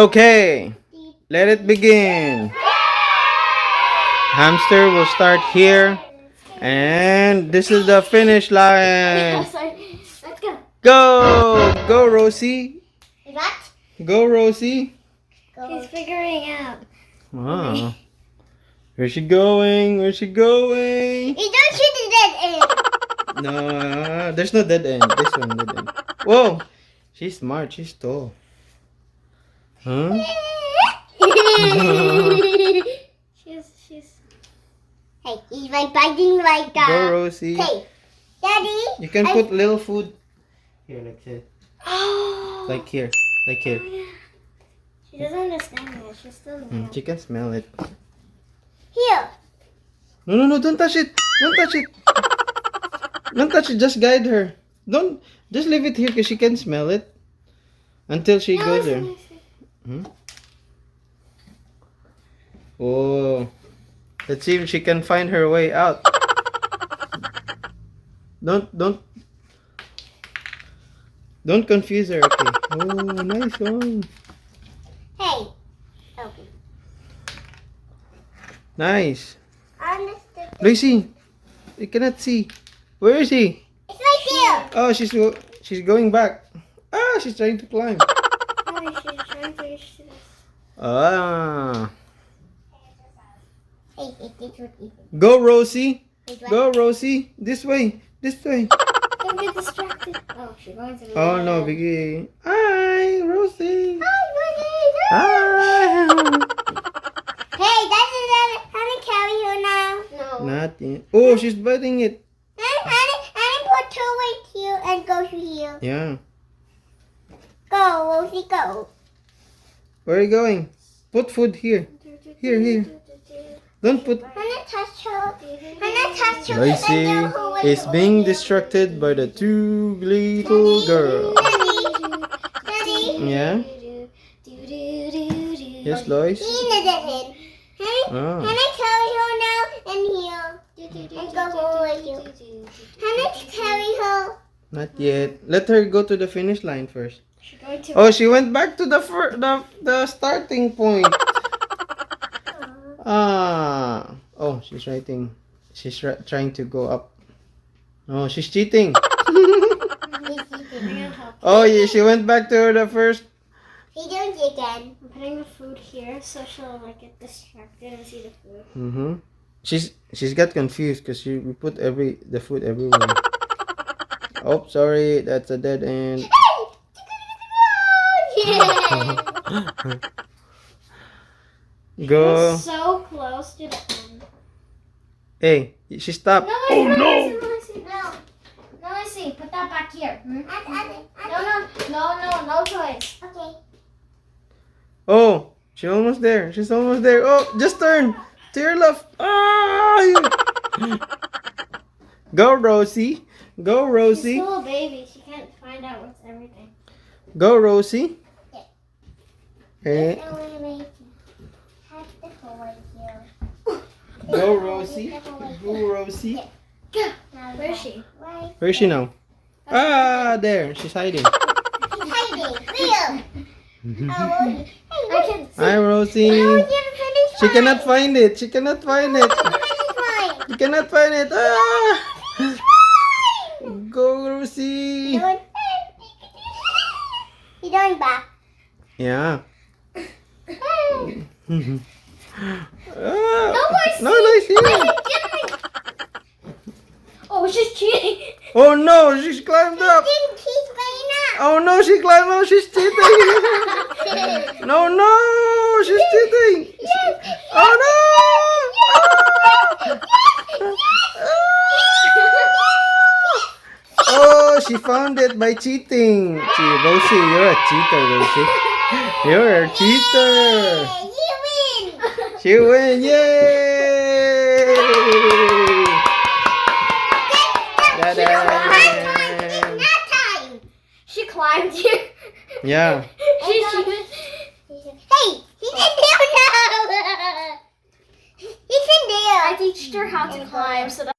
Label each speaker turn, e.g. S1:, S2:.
S1: Okay, let it begin. Hamster will start here. And this is the finish line.
S2: Sorry. Let's go.
S1: Go! Go, Rosy.
S2: What?
S1: Go, Rosy.
S2: He's figuring out.
S1: Wow. Where's she going? Where's she going?
S2: You don't shoot the dead end.
S1: No, there's no dead end. This one, dead end. Whoa! She's smart. She's tall. Huh?
S2: she's. Hey, he's like biting like that.
S1: Go, Rosy.
S2: Hey, Daddy.
S1: You can put little food here, like this.
S2: Oh.
S1: Like here. Like here.
S2: Oh, yeah. She doesn't understand that. She's still new.
S1: She can smell it.
S2: Here.
S1: No, don't touch it. Don't touch it. Don't touch it. Just guide her. Don't. Just leave it here because she can smell it until she goes there. Hmm? Oh. Let's see if she can find her way out. Don't confuse her. Okay. Oh, nice one.
S2: Hey. Okay.
S1: Nice.
S2: Understood.
S1: Lucy, you cannot see. Where is he?
S2: It's right here.
S1: Oh, she's going back. Ah, she's trying to climb.
S2: Oh, she's trying to reach to this.
S1: Ah.
S2: Hey, this would eat it.
S1: Go, Rosy.
S2: Wait, what?
S1: Go, Rosy. This way. This way.
S2: Don't get distracted. Oh, she's going to the
S1: Oh no, Vicky. Hi, Rosy.
S2: Hi, Buddy.
S1: Hi.
S2: Hey, that's another. Can I carry her now? No.
S1: Not yet. Oh, she's biting it.
S2: And put two right here and go to here.
S1: Yeah.
S2: Go, Rosie, go.
S1: Where are you going? Put food here. Here. Don't put.
S2: Wanna touch her? Wanna touch her?
S1: Lucy is being distracted by the two little girls.
S2: Daddy.
S1: Yeah. Yes, Lois.
S2: Can
S1: Oh.
S2: I carry her now and here? And go over here. Can I carry her?
S1: Not yet. Let her go to the finish line first.
S2: She's going to.
S1: Oh, she went back to the starting point. Ah. Oh, she's writing. She's trying to go up. Oh, she's cheating. Oh, yeah, she went back to the first.
S2: He doing it again. I'm putting the food here so she'll like get distracted and see the food.
S1: Mm-hmm. She's got confused because we put the food everywhere. Oh, sorry, that's a dead end. Go.
S2: So close to the end.
S1: Hey, she stopped.
S2: No,
S1: Oh no!
S2: No, I see. Put that back here. No choice. Okay.
S1: Oh, she's almost there. She's almost there. Oh, just turn to your left. Ah! Go, Rosy. Go,
S2: She's
S1: Rosy.
S2: still a baby. She can't find out what's everything.
S1: Go, Rosy. Hey. Go, Rosy. Go, Rosy.
S2: Where is she?
S1: Where is she now? Ah, there. She's hiding.
S2: I can see.
S1: Hi, Rosy. She cannot find it. She cannot find it. She cannot find it. Ah! Go, Rosy.
S2: He's going back.
S1: Yeah.
S2: No,
S1: Lucy.
S2: Oh, she's cheating.
S1: Oh no, she's climbed up.
S2: He's going up.
S1: Oh no, she climbed up. She's cheating. No, she's cheating.
S2: Yes.
S1: Oh no. Oh, she found it by cheating. Rosy, you're a cheater, Rosy. You're a cheater.
S2: You win.
S1: She win. Yay!
S2: Time. She climbed here.
S1: Yeah.
S2: Hey, he's in there now. He's in there. I teached her how to climb, so that